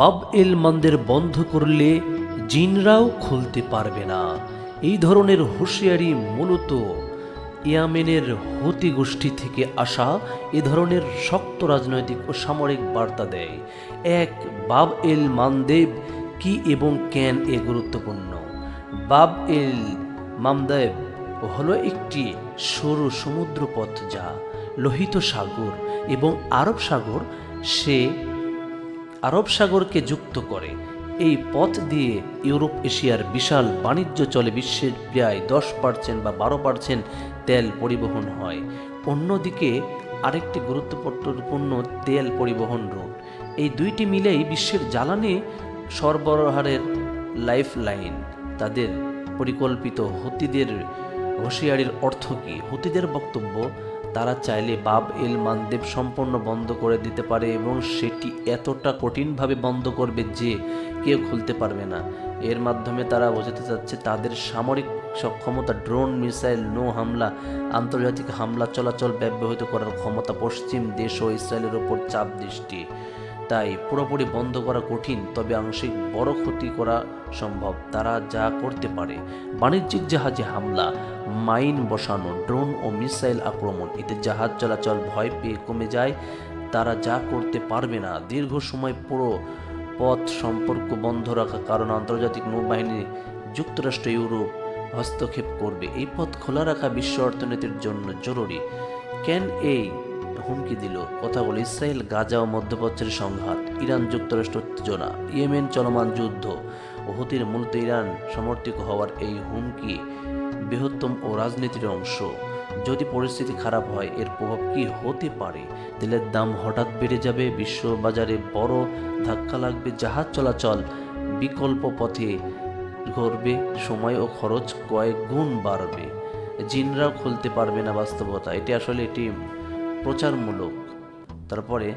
বাব এল মান্দের বন্ধ করলে জিনরাও খুলতে পারবে না। এই ধরনের হুঁশিয়ারি মূলত ইয়েমেনের হুতি গোষ্ঠী থেকে আসা এ ধরনের শক্ত রাজনৈতিক ও সামরিক বার্তা দেয়। এক, বাব এল মান্দেব কি এবং কেন এ গুরুত্বপূর্ণ। বাব এল মামদেব হলো একটি সরু সমুদ্রপথ যা লোহিত সাগর এবং আরব সাগরকে যুক্ত করে। এই পথ দিয়ে ইউরোপ এশিয়ার বিশাল বাণিজ্য চলে। বিশ্বের প্রায় 10% বা 12% তেল পরিবহন হয়। অন্যদিকে আরেকটি গুরুত্বপূর্ণ তেল পরিবহন রুট। এই দুইটি মিলেই বিশ্বের জ্বালানি সরবরাহের লাইফলাইন। তাদের পরিকল্পিত হুতিদের হুঁশিয়ারির অর্থ কী? হুতিদের বক্তব্য, তারা চাইলে বাব এল মান্দেব সম্পূর্ণ বন্ধ করে দিতে পারে এবং সেটি এতটা কঠিনভাবে বন্ধ করবে যে কেউ খুলতে পারবে না। এর মাধ্যমে তারা বোঝাতে চাচ্ছে তাদের সামরিক সক্ষমতা, ড্রোন, মিসাইল, নৌ হামলা, আন্তর্জাতিক হামলা চলাচল ব্যবহৃত করার ক্ষমতা, পশ্চিম দেশ ও ইসরায়েলের ওপর চাপ দৃষ্টি। তাই পুরোপুরি বন্ধ করা কঠিন, তবে আংশিক বড় ক্ষতি করা সম্ভব। তারা যা করতে পারে: বাণিজ্যিক জাহাজে হামলা, মাইন বসানো, ড্রোন ও মিসাইল আক্রমণ। এতে জাহাজ চলাচল ভয় পেয়ে কমে যায়। তারা যা করতে পারবে না: দীর্ঘ সময় পুরো পথ সম্পর্ক বন্ধ রাখা, কারণ আন্তর্জাতিক নৌবাহিনী, যুক্তরাষ্ট্র, ইউরোপ হস্তক্ষেপ করবে। এই পথ খোলা রাখা বিশ্ব অর্থনীতির জন্য জরুরি। কেন এই হুমকি দিল? কথাগুলো: ইসরায়েল গাজা ও মধ্যপ্রাচ্যের সংঘাত, ইরান যুক্তরাষ্ট্র উত্তেজনা, ইয়েমেন চলমান যুদ্ধ ও হুতির মূলত ইরান সমর্থিত হওয়ার এই হুমকি বৃহত্তম ও রাজনীতির অংশ। যদি পরিস্থিতি খারাপ হয় এর প্রভাব কি হতে পারে? তেলের দাম হঠাৎ বেড়ে যাবে, বিশ্ব বাজারে বড় ধাক্কা লাগবে, জাহাজ চলাচল বিকল্প পথে ঘুরবে, সময় ও খরচ কয়েক গুণ বাড়বে, জিনরাও খুলতে পারবে না। বাস্তবতা এটি প্রচারমূলক। তারপরে